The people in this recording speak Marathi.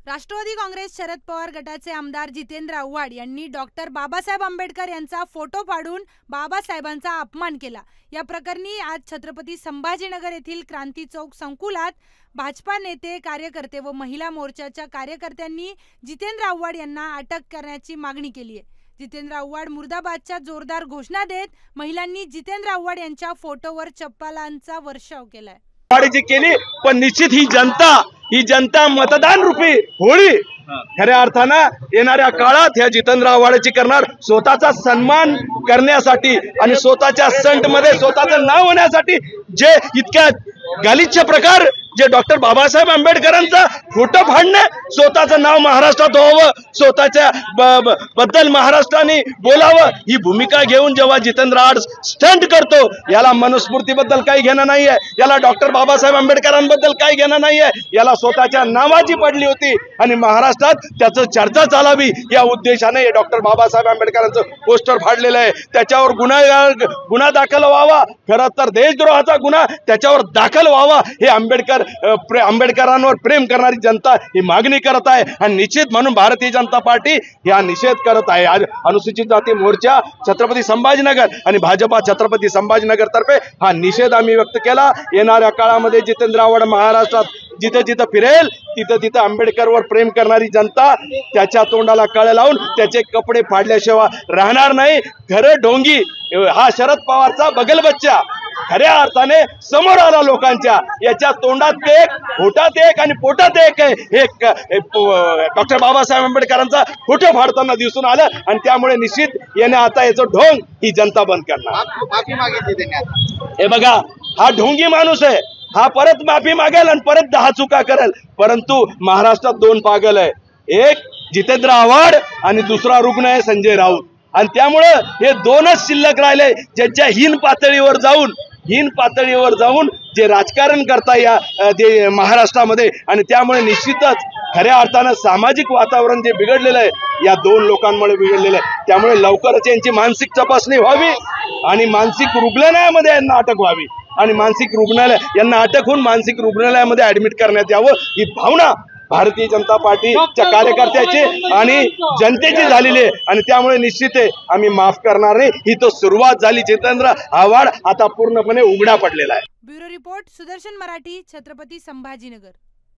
राष्ट्रवादी काँग्रेस शरद पवार गटाचे आमदार जितेंद्र आव्हाड यांनी डॉक्टर बाबासाहेब आंबेडकर यांचा फोटो फाडून बाबासाहेबांचा अपमान केला। या प्रकरणी आज छत्रपती संभाजीनगर येथील क्रांती चौक संकुलात भाजपा नेते, कार्यकर्ते व महिला मोर्चाच्या कार्यकर्त्यांनी जितेंद्र आव्हाड यांना अटक करण्याची मागणी केली आहे। जितेंद्र आव्हाड मुर्दाबादच्या जोरदार घोषणा देत महिलांनी जितेंद्र आव्हाड यांच्या फोटोवर चप्पलांचा वर्षाव केलाय। केली पण निश्चित ही जनता मतदान रूपी होळी खऱ्या अर्थानं येणाऱ्या काळात ह्या जितेंद्र आव्हाडची करणार, स्वतःचा सन्मान करण्यासाठी आणि स्वतःच्या संट मध्ये स्वतःचं नाव होण्यासाठी जे इतक्या गालिच्छ प्रकार, जे डॉक्टर बाबासाहेब आंबेडकरांचा फोटो फाडणे, स्वतःचं नाव महाराष्ट्रात व्हावं, स्वतःच्या बद्दल महाराष्ट्राने बोलावं, ही भूमिका घेऊन जेव्हा जितेंद्र आव्हाड स्टंट करतो, याला मनुस्मृतीबद्दल काही घेणं नाहीये, याला डॉक्टर बाबासाहेब आंबेडकरांबद्दल काही घेणं नाहीये, याला स्वतःच्या नावाची पडली होती आणि महाराष्ट्रात त्याचं चर्चा चालावी या उद्देशाने डॉक्टर बाबासाहेब आंबेडकरांचं पोस्टर फाडलेलं आहे। त्याच्यावर गुन्हा दाखल व्हावा, खरं तर देशद्रोहाचा गुन्हा त्याच्यावर दाखल व्हावा, हे आंबेडकरांवर प्रेम करणारी जनता ही मागणी करत आहे आणि निश्चित म्हणून भारतीय जनता पार्टी या निषेध करत आहे। आज अनुसूचित जाती मोर्चा छत्रपती संभाजीनगर आणि भाजपा छत्रपती संभाजीनगर तर्फे हा निषेध आम्ही व्यक्त केला। येणाऱ्या काळामध्ये जितेंद्र आव्हाड महाराष्ट्रात जिथे जिथे फिरेल तिथे तिथे आंबेडकरवर प्रेम करणारी जनता त्याच्या तोंडाला कळ लावून त्याचे कपडे फाडल्याशिवाय राहणार नाही। खरं ढोंगी हा शरद पवारचा बगल बच्चा खऱ्या अर्थाने समोर आला लोकांच्या, याच्या तोंडात एक, होठात एक आणि पोटात एक आहे। हे डॉक्टर बाबासाहेब आंबेडकरांचा फोटो फाडताना दिसून आलं आणि त्यामुळे निश्चित याने आता याचं ढोंग ही जनता बंद करणार। माफी मागितली त्यांनी। हे बघा, हा ढोंगी माणूस आहे, हा परत माफी मागेल आणि परत 10 चुका करेल, परंतु महाराष्ट्रात 2 पागल आहे, एक जितेंद्र आव्हाड आणि दुसरा रुग्ण आहे संजय राऊत, आणि त्यामुळे हे 2च शिल्लक राहिले, ज्यांच्या हीन पातळीवर जाऊन जे राजकारण करता या महाराष्ट्रामध्ये, आणि त्यामुळे निश्चितच खऱ्या अर्थानं सामाजिक वातावरण जे बिघडलेलं आहे या 2 लोकांमुळे बिघडलेलं आहे। त्यामुळे लवकरच यांची मानसिक तपासणी व्हावी आणि मानसिक रुग्णालयामध्ये यांना अटक व्हावी आणि यांना अटक होऊन मानसिक रुग्णालयामध्ये ऍडमिट करण्यात यावं, ही भावना भारतीय जनता पार्टीच्या कार्यकर्त्याची आणि जनतेची झालेली आहे आणि त्यामुळे निश्चित आहे आम्ही माफ करणार नाही। ही तो सुरुवात झाली, जितेंद्र आव्हाड आता पूर्णपणे उघडा पडलेला आहे। Bureau report, Sudarshan Marathi, Chhatrapati Sambhajinagar.